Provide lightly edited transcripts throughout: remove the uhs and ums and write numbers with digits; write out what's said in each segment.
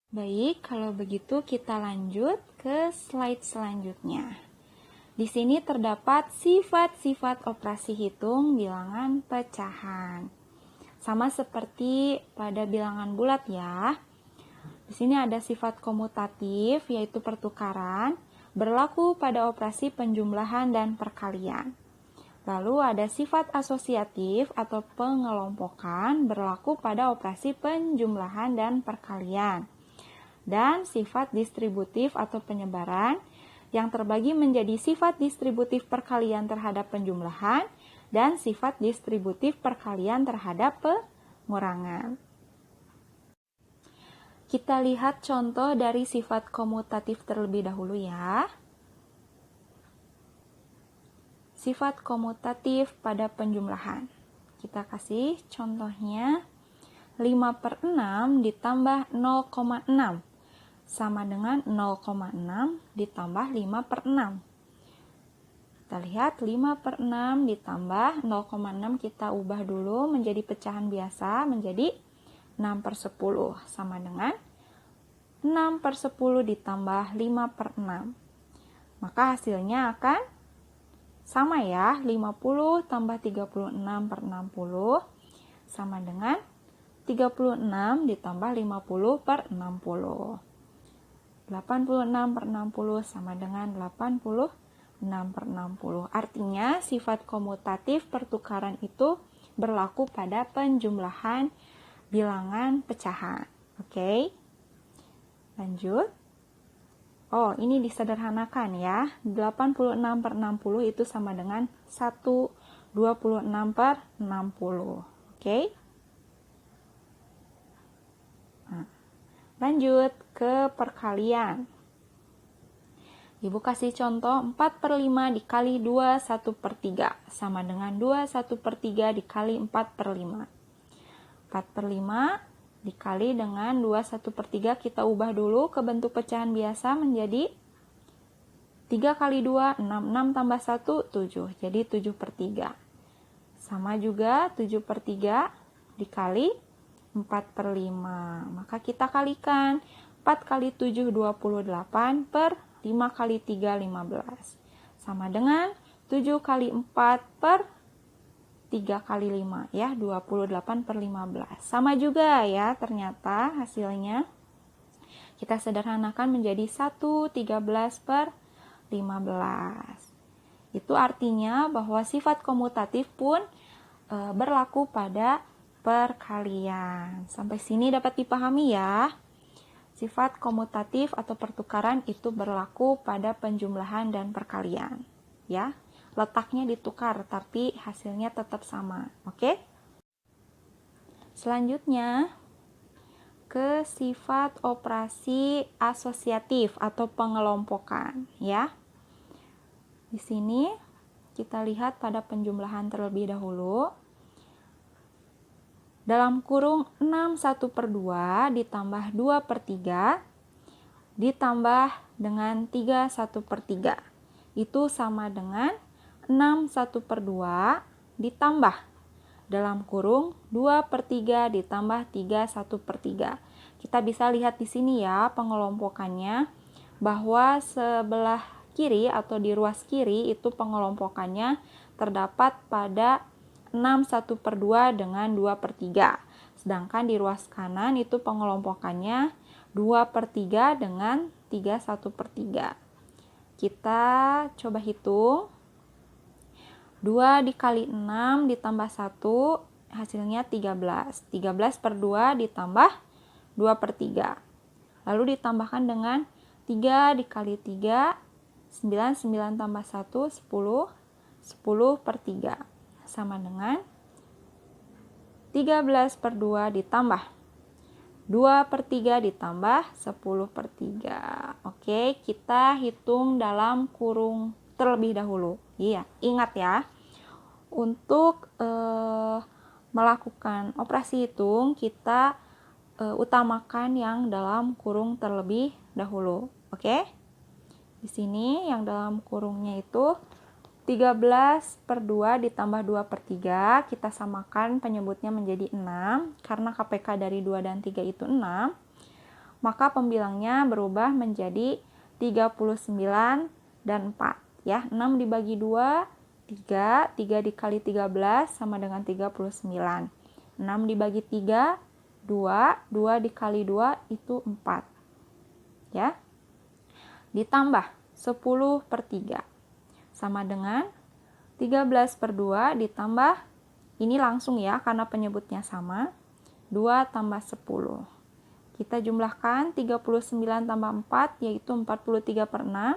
Baik, kalau begitu kita lanjut ke slide selanjutnya. Di sini terdapat sifat-sifat operasi hitung bilangan pecahan. Sama seperti pada bilangan bulat ya. Di sini ada sifat komutatif, yaitu pertukaran, berlaku pada operasi penjumlahan dan perkalian. Lalu ada sifat asosiatif atau pengelompokan, berlaku pada operasi penjumlahan dan perkalian. Dan sifat distributif atau penyebaran yang terbagi menjadi sifat distributif perkalian terhadap penjumlahan dan sifat distributif perkalian terhadap pengurangan. Kita lihat contoh dari sifat komutatif terlebih dahulu ya. Sifat komutatif pada penjumlahan. Kita kasih contohnya 5/6 ditambah 0,6 sama dengan 0,6 ditambah 5/6. Kita lihat 5/6 ditambah 0,6 kita ubah dulu menjadi pecahan biasa menjadi 6/10 sama dengan 6/10 ditambah 5/6. Maka hasilnya akan sama ya, 50 tambah 36/60 sama dengan 36 ditambah 50/60. 86/60 sama dengan 86/60. Artinya sifat komutatif pertukaran itu berlaku pada penjumlahan bilangan pecahan. Oke. Lanjut. Oh, ini disederhanakan ya. 86/60 itu sama dengan 126/60. Oke. Lanjut ke perkalian. Ibu kasih contoh 4/5 dikali 2 1/3 sama dengan 2 1/3 dikali 4/5. 4/5 dikali dengan 2 1/3 kita ubah dulu ke bentuk pecahan biasa menjadi 3 kali 2 6, 6 tambah 1 7, jadi 7/3. Sama juga 7/3 dikali 4/5. Maka kita kalikan 4 kali 7 28 per 5 kali 3 15. Sama dengan 7 kali 4 per 3 kali 5 ya, 28/15. Sama juga ya ternyata hasilnya. Kita sederhanakan menjadi 1/13/15. Itu artinya bahwa sifat komutatif pun berlaku pada perkalian. Sampai sini dapat dipahami ya. Sifat komutatif atau pertukaran itu berlaku pada penjumlahan dan perkalian. Ya, letaknya ditukar tapi hasilnya tetap sama. Oke? Selanjutnya ke sifat operasi asosiatif atau pengelompokan, ya. Di sini kita lihat pada penjumlahan terlebih dahulu. Dalam kurung 6 1/2 ditambah 2/3 ditambah dengan 3 1/3. Itu sama dengan 6 1/2 ditambah dalam kurung 2/3 ditambah 3 1/3. Kita bisa lihat di sini ya pengelompokannya bahwa sebelah kiri atau di ruas kiri itu pengelompokannya terdapat pada 6 1/2 dengan 2/3. Sedangkan di ruas kanan itu pengelompokannya 2/3 dengan 3 1/3. Kita coba hitung. 2 dikali 6 ditambah 1 hasilnya 13. 13/2 ditambah 2/3. Lalu ditambahkan dengan 3 dikali 3 9, 9 tambah 1 10, 10/3. Sama dengan 13/2 ditambah 2/3 ditambah 10/3. Oke, kita hitung dalam kurung terlebih dahulu. Iya, ingat ya. Untuk melakukan operasi hitung, kita utamakan yang dalam kurung terlebih dahulu. Oke? Di sini yang dalam kurungnya itu 13/2 ditambah 2/3, kita samakan penyebutnya menjadi 6, karena KPK dari 2 dan 3 itu 6. maka pembilangnya berubah menjadi 39 dan 4. Ya, 6 dibagi 2, 3. 3 dikali 13 sama dengan 39. 6 dibagi 3, 2. 2 dikali 2 itu 4. Ya. Ditambah 10 per 3. Sama dengan 13 per 2 ditambah, ini langsung ya karena penyebutnya sama, 2 tambah 10. Kita jumlahkan 39 tambah 4 yaitu 43 per 6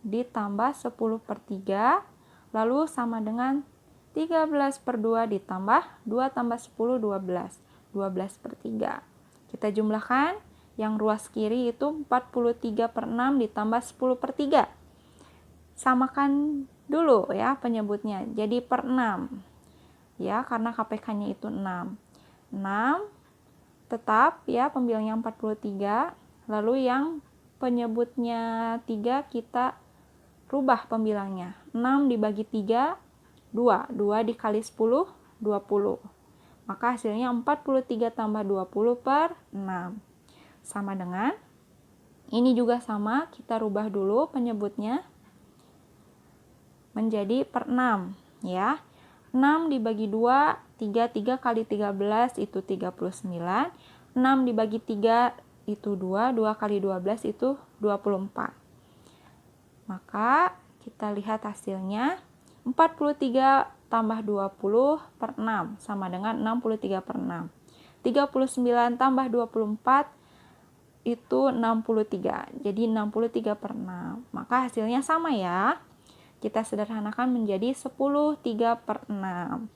ditambah 10 per 3 lalu sama dengan 13 per 2 ditambah 2 tambah 10 12. 12 per 3. Kita jumlahkan yang ruas kiri itu 43 per 6 ditambah 10 per 3. Samakan dulu ya penyebutnya. Jadi per 6. Ya, karena KPK-nya itu 6. 6 tetap ya pembilangnya 43. Lalu yang penyebutnya 3 kita rubah pembilangnya. 6 dibagi 3, 2. 2 dikali 10, 20. Maka hasilnya 43 tambah 20 per 6. Sama dengan, ini juga sama, kita rubah dulu penyebutnya menjadi per 6. Ya. 6 dibagi 2, 3. 3 kali 13 itu 39. 6 dibagi 3 itu 2. 2 kali 12 itu 24. Maka kita lihat hasilnya 43 tambah 20 per 6 sama dengan 63 per 6. 39 tambah 24 itu 63. Jadi 63 per 6. Maka hasilnya sama ya. Kita sederhanakan menjadi 10 3 per 6.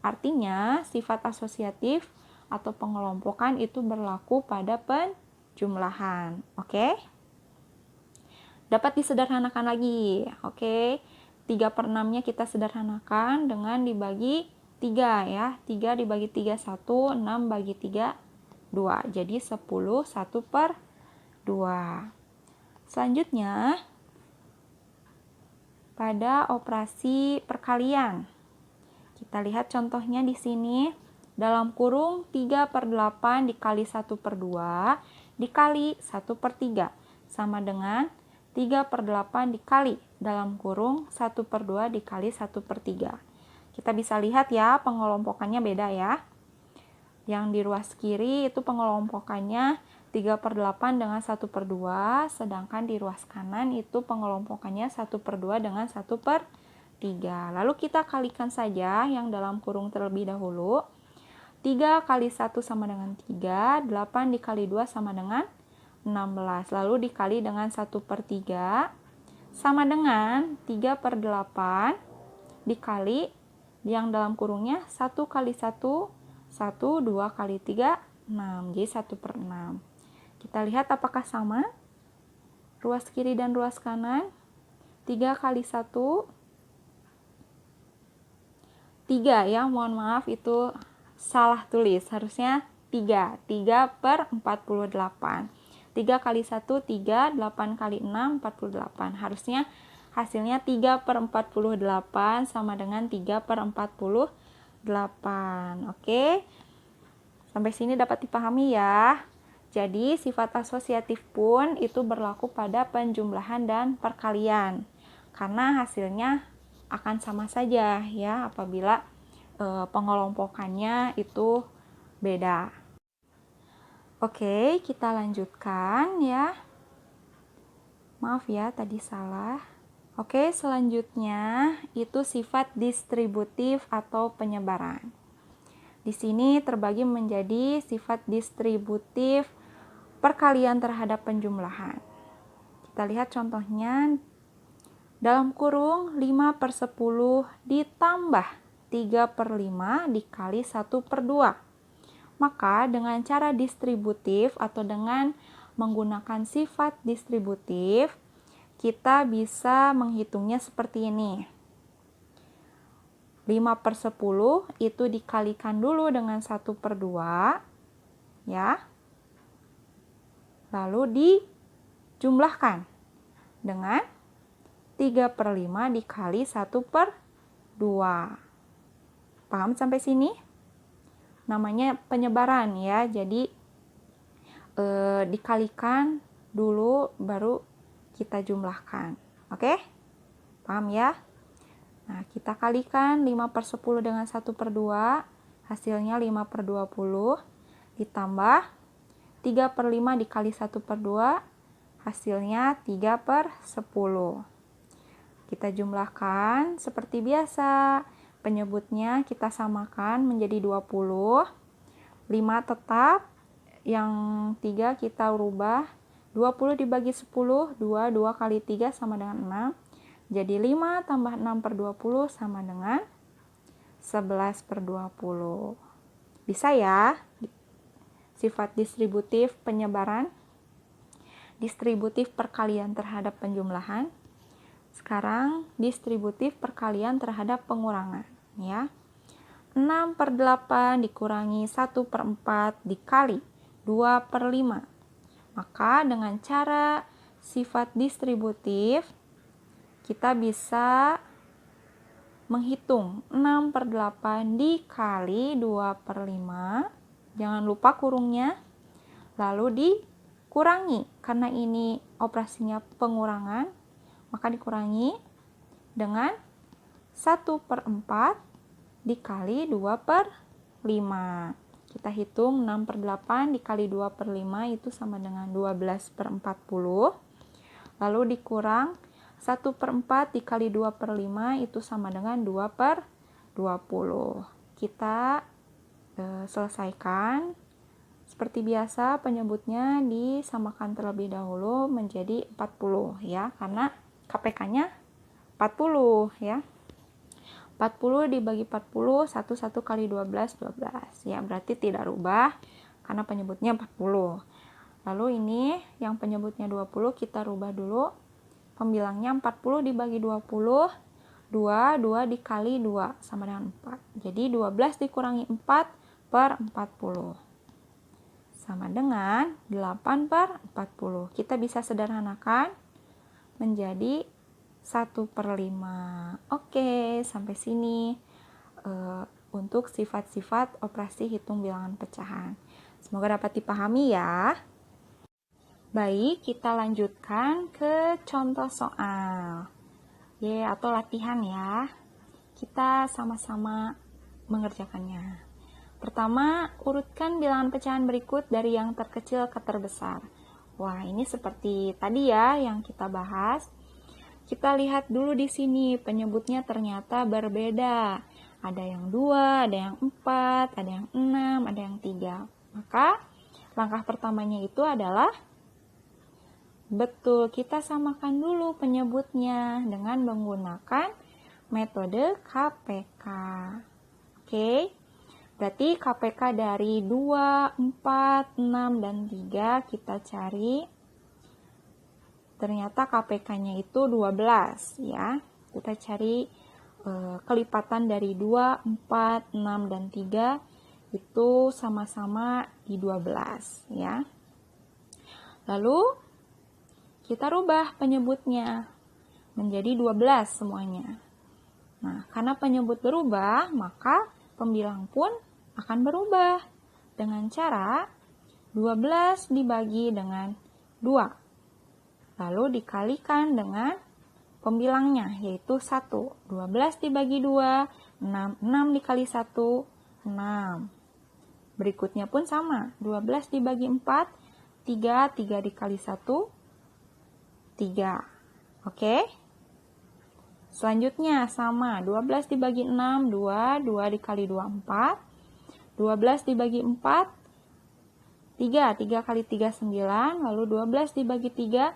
Artinya sifat asosiatif atau pengelompokan itu berlaku pada penjumlahan. Oke? Dapat disederhanakan lagi. Oke? 3 per 6-nya kita sederhanakan dengan dibagi 3 ya. 3 dibagi 3 1, 6 bagi 3 2. Jadi 10 1 per 2. Selanjutnya pada operasi perkalian. Kita lihat contohnya di sini. Dalam kurung 3 per 8 dikali 1 per 2 dikali 1 per 3. Sama dengan 3 per 8 dikali dalam kurung 1 per 2 dikali 1 per 3. Kita bisa lihat ya pengelompokannya beda ya. Yang di ruas kiri itu pengelompokannya 3 per 8 dengan 1 per 2, sedangkan di ruas kanan itu pengelompokannya 1 per 2 dengan 1 per 3. Lalu kita kalikan saja yang dalam kurung terlebih dahulu. 3 kali 1 sama dengan 3, 8 dikali 2 sama dengan 16. Lalu dikali dengan 1 per 3 sama dengan 3 per 8 dikali yang dalam kurungnya 1 kali 1, 1, 2 kali 3, 6. Jadi 1 per 6. Kita lihat apakah sama? Ruas kiri dan ruas kanan. 3 kali 1. 3 ya, mohon maaf itu salah tulis. Harusnya 3. 3 per 48. 3 kali 1, 3. 8 kali 6, 48. Harusnya hasilnya 3 per 48 sama dengan 3 per 48. Oke. Sampai sini dapat dipahami ya. Jadi sifat asosiatif pun itu berlaku pada penjumlahan dan perkalian. Karena hasilnya akan sama saja ya apabila pengelompokannya itu beda. Oke, kita lanjutkan ya. Maaf ya, tadi salah. Oke, selanjutnya itu sifat distributif atau penyebaran. Di sini terbagi menjadi sifat distributif perkalian terhadap penjumlahan. Kita lihat contohnya. Dalam kurung 5 per 10 ditambah 3 per 5 dikali 1 per 2. Maka dengan cara distributif atau dengan menggunakan sifat distributif, kita bisa menghitungnya seperti ini. 5 per 10 itu dikalikan dulu dengan 1 per 2. Ya. Lalu dijumlahkan dengan 3 per 5 dikali 1 per 2. Paham sampai sini? Namanya penyebaran ya. Jadi dikalikan dulu baru kita jumlahkan. Oke? Paham ya? Nah, kita kalikan 5/10 dengan 1/2, hasilnya 5/20, ditambah 3/5 dikali 1/2, hasilnya 3/10. Kita jumlahkan seperti biasa. Penyebutnya kita samakan menjadi 20. 5 tetap, yang 3 kita rubah. 20 dibagi 10, 2 kali 3 sama dengan 6. Jadi 5 tambah 6/20 sama dengan 11/20. Bisa ya? Sifat distributif penyebaran, distributif perkalian terhadap penjumlahan. Sekarang distributif perkalian terhadap pengurangan, ya. 6/8 dikurangi 1/4 dikali 2/5. Maka dengan cara sifat distributif, kita bisa menghitung 6/8 dikali 2/5. Jangan lupa kurungnya. Lalu dikurangi. Karena ini operasinya pengurangan, maka dikurangi dengan 1/4 dikali 2/5. Kita hitung 6/8 dikali 2/5 itu sama dengan 12/40. Lalu dikurang 1/4 dikali 2/5 itu sama dengan 2/20. Kita selesaikan. Seperti biasa penyebutnya disamakan terlebih dahulu menjadi 40 ya, karena KPK-nya 40 ya. 40 dibagi 40, 1 kali 12, 12. Ya, berarti tidak rubah karena penyebutnya 40. Lalu ini yang penyebutnya 20 kita rubah dulu. Pembilangnya 40 dibagi 20, 2 dikali 2 sama dengan 4. Jadi 12 dikurangi 4/40. Sama dengan 8/40. Kita bisa sederhanakan menjadi 1/5. Oke, sampai sini untuk sifat-sifat operasi hitung bilangan pecahan. Semoga dapat dipahami ya. Baik, kita lanjutkan ke contoh soal. Atau latihan ya. Kita sama-sama mengerjakannya. Pertama, urutkan bilangan pecahan berikut dari yang terkecil ke terbesar. Wah, ini seperti tadi ya yang kita bahas. Kita lihat dulu di sini, penyebutnya ternyata berbeda. Ada yang 2, ada yang 4, ada yang 6, ada yang 3. Maka, langkah pertamanya itu adalah betul, kita samakan dulu penyebutnya dengan menggunakan metode KPK. Oke, berarti KPK dari 2, 4, 6, dan 3 kita cari. Ternyata KPK-nya itu 12 ya. Kita cari kelipatan dari 2, 4, 6, dan 3 itu sama-sama di 12 ya. Lalu kita rubah penyebutnya menjadi 12 semuanya. Nah, karena penyebut berubah, maka pembilang pun akan berubah dengan cara 12 dibagi dengan 2. Lalu dikalikan dengan pembilangnya, yaitu 1. 12 dibagi 2, 6. 6 dikali 1, 6. Berikutnya pun sama. 12 dibagi 4, 3. 3 dikali 1, 3. Oke? Selanjutnya sama. 12 dibagi 6, 2. 2 dikali 2, 4. 12 dibagi 4, 3. 3 kali 3, 9. Lalu 12 dibagi 3,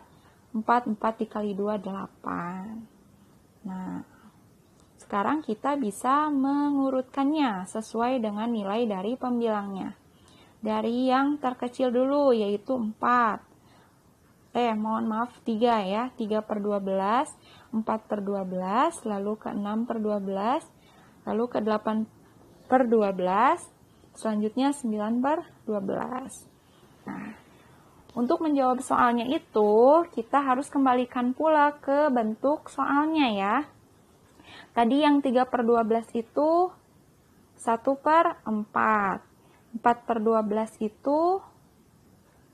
4. 4 dikali 2, 8. Nah, sekarang kita bisa mengurutkannya sesuai dengan nilai dari pembilangnya. Dari yang terkecil dulu, yaitu 4. 3 ya. 3/12, 4/12, lalu ke 6/12, lalu ke 8/12, selanjutnya 9/12. Nah, untuk menjawab soalnya itu, kita harus kembalikan pula ke bentuk soalnya ya. Tadi yang 3/12 itu 1/4. 4/12 itu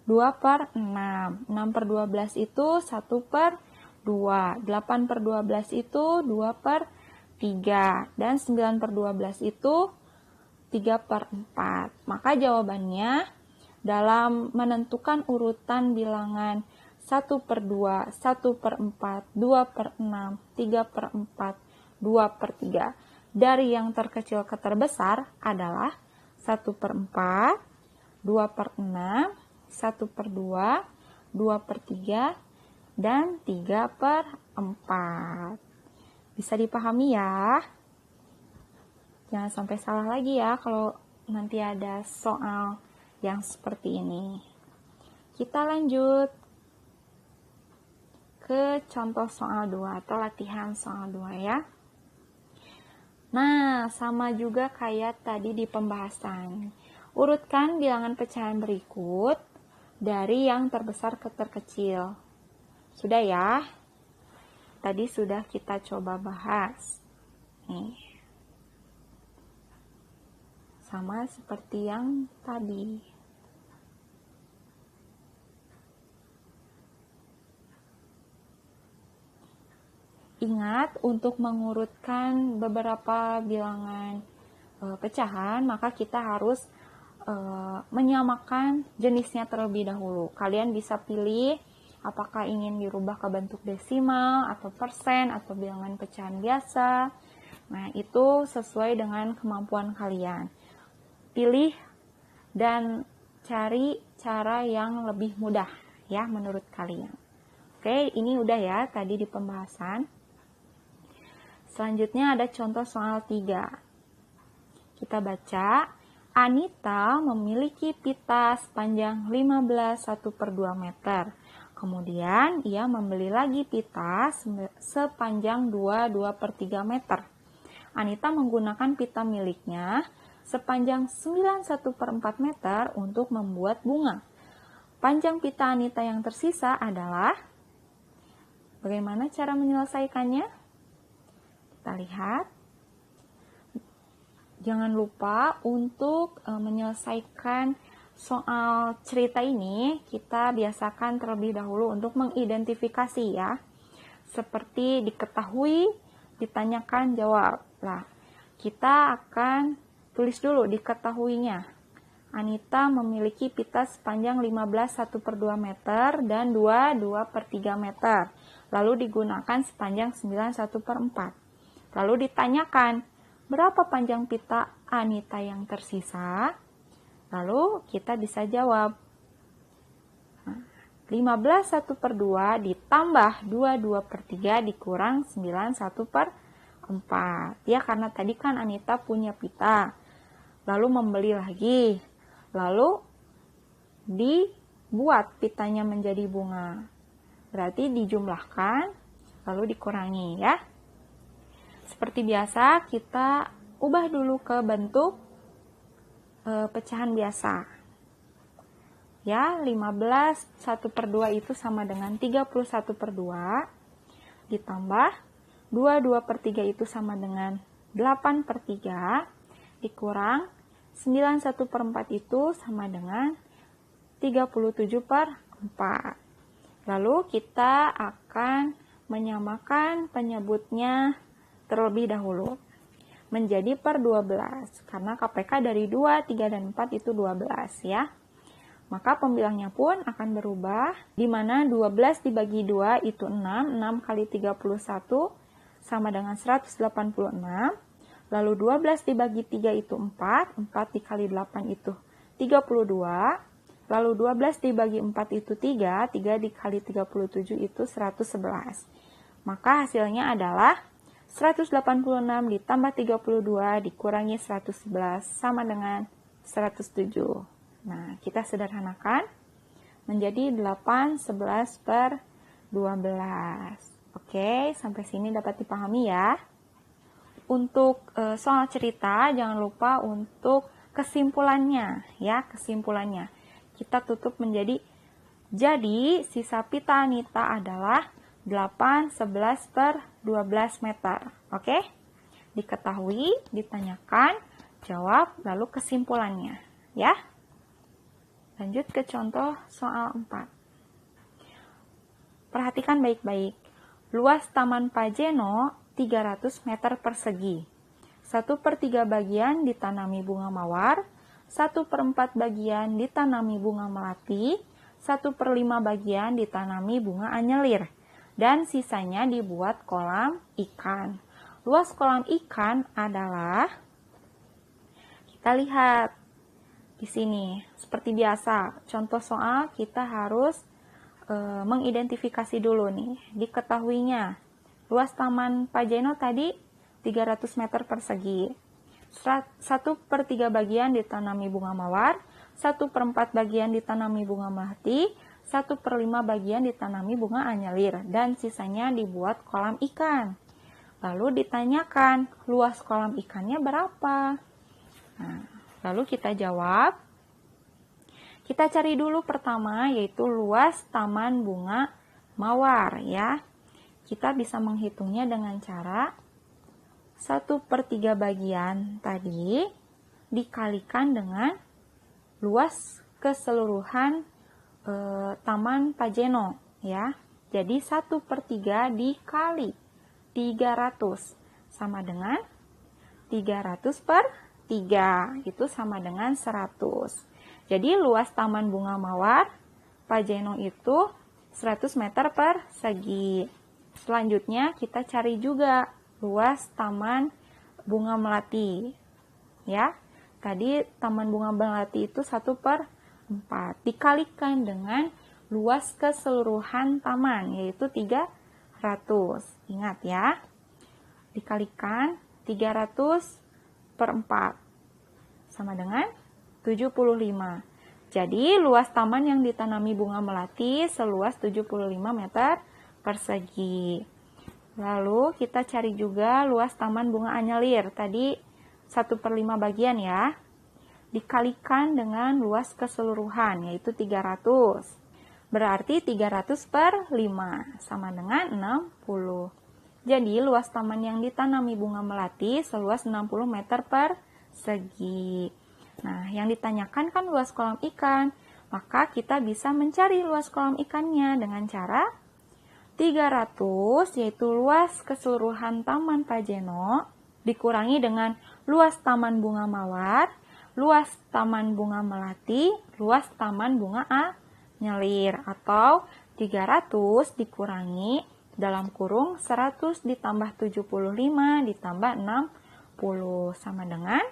2 per 6. 6 per 12 itu 1 per 2. 8 per 12 itu 2 per 3. Dan 9 per 12 itu 3 per 4. Maka jawabannya dalam menentukan urutan bilangan 1 per 2, 1 per 4, 2 per 6, 3 per 4, 2 per 3. Dari yang terkecil ke terbesar adalah 1 per 4, 2 per 6, 1 per 2, 2 per 3, dan 3 per 4. Bisa dipahami ya? Jangan sampai salah lagi ya kalau nanti ada soal yang seperti ini. Kita lanjut ke contoh soal 2 atau latihan soal 2 ya. Nah, sama juga kayak tadi di pembahasan. Urutkan bilangan pecahan berikut dari yang terbesar ke terkecil. Sudah ya? Tadi sudah kita coba bahas. Nih. Sama seperti yang tadi. Ingat, untuk mengurutkan beberapa bilangan pecahan, maka kita harus menyamakan jenisnya terlebih dahulu. Kalian bisa pilih apakah ingin dirubah ke bentuk desimal, atau persen, atau bilangan pecahan biasa. Nah, itu sesuai dengan kemampuan kalian. Pilih dan cari cara yang lebih mudah ya menurut kalian. Oke, ini udah ya tadi di pembahasan. Selanjutnya ada contoh soal 3. Kita baca, Anita memiliki pita sepanjang 15 1 per 2 meter. Kemudian ia membeli lagi pita sepanjang 2 per 3 meter. Anita menggunakan pita miliknya sepanjang 9 1 per 4 meter untuk membuat bunga. Panjang pita Anita yang tersisa adalah, bagaimana cara menyelesaikannya? Kita lihat. Jangan lupa untuk menyelesaikan soal cerita ini, kita biasakan terlebih dahulu untuk mengidentifikasi ya. Seperti diketahui, ditanyakan, jawab. Nah, kita akan tulis dulu diketahuinya. Anita memiliki pita sepanjang 15 1 per 2 meter dan 2 per 3 meter. Lalu digunakan sepanjang 9 1 per 4. Lalu ditanyakan, berapa panjang pita Anita yang tersisa? Lalu kita bisa jawab, 15 1 per 2 ditambah 2 per 3 dikurang 9 1 per 4. Ya, karena tadi kan Anita punya pita, lalu membeli lagi, lalu dibuat pitanya menjadi bunga. Berarti dijumlahkan, lalu dikurangi ya. Seperti biasa, kita ubah dulu ke bentuk pecahan biasa. Ya, 15 1 per 2 itu sama dengan 31 per 2. Ditambah 2 per 3 itu sama dengan 8 per 3. Dikurang 9 1 per 4 itu sama dengan 37 per 4. Lalu kita akan menyamakan penyebutnya terlebih dahulu menjadi per 12, karena KPK dari 2, 3, dan 4 itu 12 ya. Maka pembilangnya pun akan berubah, di mana 12 dibagi 2 itu 6, 6 kali 31 sama dengan 186, lalu 12 dibagi 3 itu 4, 4 dikali 8 itu 32, lalu 12 dibagi 4 itu 3, 3 dikali 37 itu 111. Maka hasilnya adalah 186 ditambah 32 dikurangi 111 sama dengan 107. Nah, kita sederhanakan menjadi 8 11 per 12. Oke, sampai sini dapat dipahami ya. Untuk soal cerita, jangan lupa untuk kesimpulannya ya, kesimpulannya. Kita tutup menjadi, jadi sisa pita Anita adalah 8 11 per 12 meter. Oke? Diketahui, ditanyakan, jawab, lalu kesimpulannya. Ya? Lanjut ke contoh soal 4. Perhatikan baik-baik. Luas Taman Pajeno 300 meter persegi. 1/3 bagian ditanami bunga mawar, 1/4 bagian ditanami bunga melati, 1/5 bagian ditanami bunga anyelir, dan sisanya dibuat kolam ikan. Luas kolam ikan adalah, kita lihat di sini, seperti biasa, contoh soal kita harus mengidentifikasi dulu nih, diketahuinya. Luas Taman Pajeno tadi 300 meter persegi. 1/3 bagian ditanami bunga mawar, 1/4 bagian ditanami bunga melati, 1/5 bagian ditanami bunga anyelir, dan sisanya dibuat kolam ikan. Lalu ditanyakan, luas kolam ikannya berapa? Nah, lalu kita jawab. Kita cari dulu pertama, yaitu luas taman bunga mawar ya. Kita bisa menghitungnya dengan cara 1/3 bagian tadi dikalikan dengan luas keseluruhan Taman Pajeno ya. Jadi 1/3 dikali 300 sama dengan 300/3, itu sama dengan 100. Jadi luas Taman Bunga Mawar Pajeno itu 100 meter persegi. Selanjutnya kita cari juga luas Taman Bunga Melati. Ya, tadi Taman Bunga Melati itu 1/4 dikalikan dengan luas keseluruhan taman, yaitu 300. Ingat ya, dikalikan 300/4 sama dengan 75. Jadi luas taman yang ditanami bunga melati seluas 75 meter persegi. Lalu kita cari juga luas taman bunga anyelir. Tadi 1/5 bagian ya. Dikalikan dengan luas keseluruhan, yaitu 300. Berarti 300/5 sama dengan 60. Jadi luas taman yang ditanami bunga melati seluas 60 meter persegi. Nah, yang ditanyakan kan luas kolam ikan. Maka kita bisa mencari luas kolam ikannya dengan cara 300, yaitu luas keseluruhan Taman Pajeno, dikurangi dengan luas Taman Bunga Mawar, luas Taman Bunga Melati, luas Taman Bunga Anyelir. Atau 300 dikurangi dalam kurung 100 ditambah 75 ditambah 60 sama dengan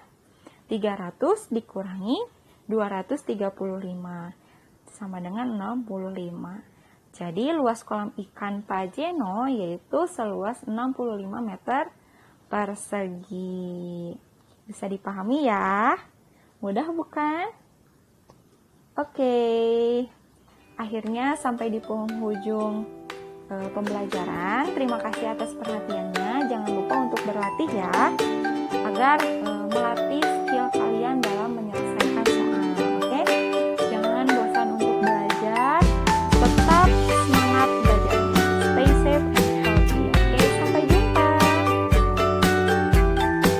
300 dikurangi 235 sama dengan 65. Jadi luas kolam ikan Pajeno yaitu seluas 65 meter persegi. Bisa dipahami ya? Mudah bukan? Oke. Akhirnya sampai di penghujung pembelajaran. Terima kasih atas perhatiannya. Jangan lupa untuk berlatih ya, agar melatih skill kalian